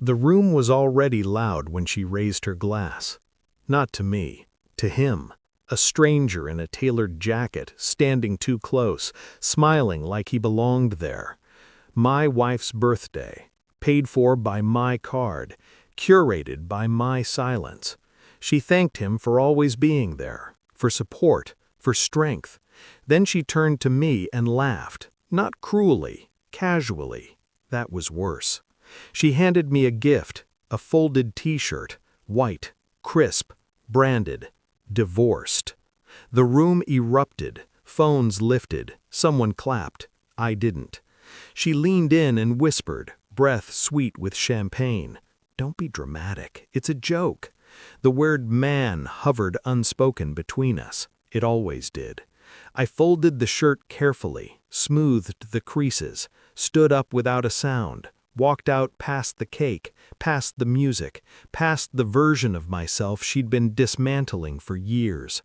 The room was already loud when she raised her glass. Not to me, to him, a stranger in a tailored jacket, standing too close, smiling like he belonged there. My wife's birthday, paid for by my card, curated by my silence. She thanked him for always being there, for support, for strength. Then she turned to me and laughed, not cruelly, casually. That was worse. She handed me a gift, a folded t-shirt, white, crisp, branded, divorced. The room erupted, phones lifted, someone clapped. I didn't. She leaned in and whispered, breath sweet with champagne. Don't be dramatic, it's a joke. The word man hovered unspoken between us. It always did. I folded the shirt carefully, smoothed the creases, stood up without a sound, walked out past the cake, past the music, past the version of myself she'd been dismantling for years.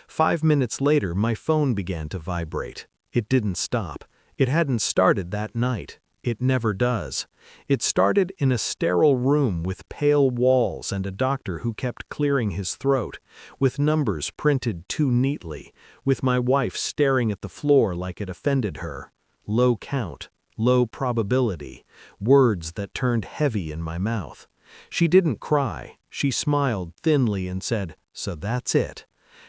5 minutes later, my phone began to vibrate. It didn't stop. It hadn't started that night. It never does. It started in a sterile room with pale walls and a doctor who kept clearing his throat, with numbers printed too neatly, with my wife staring at the floor like it offended her. Low count, low probability, words that turned heavy in my mouth. She didn't cry. She smiled thinly and said, "So that's it."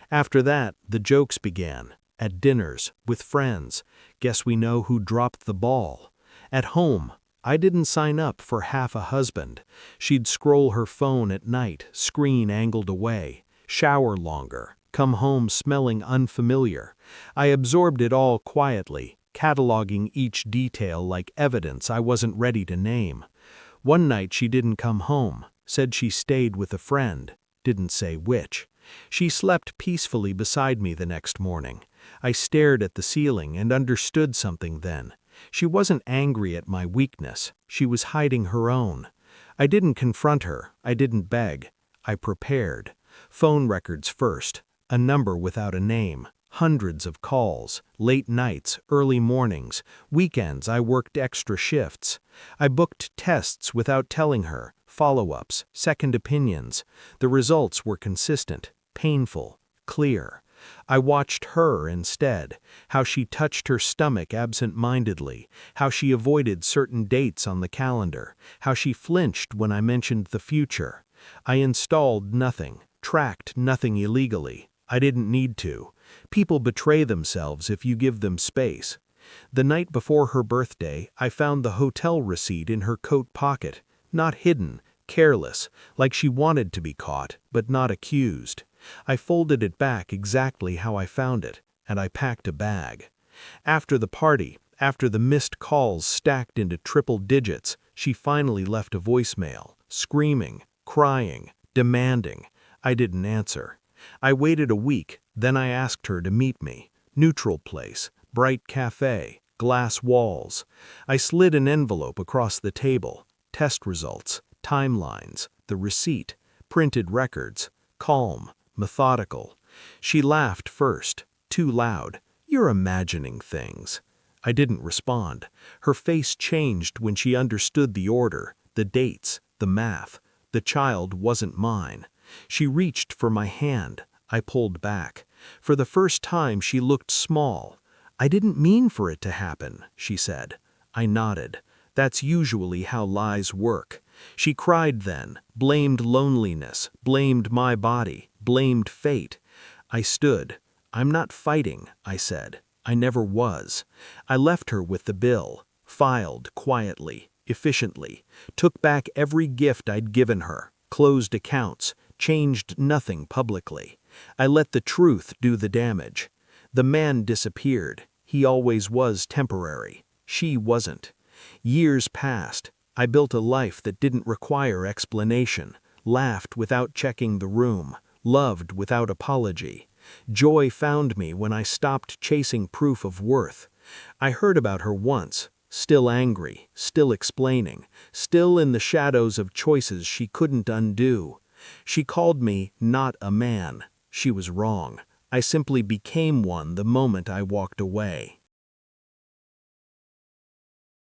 After that, the jokes began. At dinners, with friends. Guess we know who dropped the ball. At home, I didn't sign up for half a husband. She'd scroll her phone at night, screen angled away, shower longer, come home smelling unfamiliar. I absorbed it all quietly, cataloging each detail like evidence I wasn't ready to name. One night she didn't come home, said she stayed with a friend, didn't say which. She slept peacefully beside me the next morning. I stared at the ceiling and understood something then. She wasn't angry at my weakness. She was hiding her own. I didn't confront her. I didn't beg. I prepared. Phone records first. A number without a name. Hundreds of calls. Late nights, early mornings. Weekends I worked extra shifts. I booked tests without telling her. Follow-ups, second opinions. The results were consistent, painful, clear. I watched her instead, how she touched her stomach absent-mindedly, how she avoided certain dates on the calendar, how she flinched when I mentioned the future. I installed nothing, tracked nothing illegally. I didn't need to. People betray themselves if you give them space. The night before her birthday, I found the hotel receipt in her coat pocket, not hidden, careless, like she wanted to be caught, but not accused. I folded it back exactly how I found it, and I packed a bag. After the party, after the missed calls stacked into triple digits, she finally left a voicemail, screaming, crying, demanding. I didn't answer. I waited a week, then I asked her to meet me. Neutral place, bright cafe, glass walls. I slid an envelope across the table. Test results, timelines, the receipt, printed records, calm, methodical. She laughed first, too loud. "You're imagining things." I didn't respond. Her face changed when she understood the order, the dates, the math. The child wasn't mine. She reached for my hand. I pulled back. For the first time she looked small. "I didn't mean for it to happen," she said. I nodded. That's usually how lies work. She cried then, blamed loneliness, blamed my body, blamed fate. I stood. "I'm not fighting," I said. I never was. I left her with the bill, filed quietly, efficiently, took back every gift I'd given her, closed accounts, changed nothing publicly. I let the truth do the damage. The man disappeared. He always was temporary. She wasn't. Years passed. I built a life that didn't require explanation, laughed without checking the room, loved without apology. Joy found me when I stopped chasing proof of worth. I heard about her once, still angry, still explaining, still in the shadows of choices she couldn't undo. She called me not a man. She was wrong. I simply became one the moment I walked away.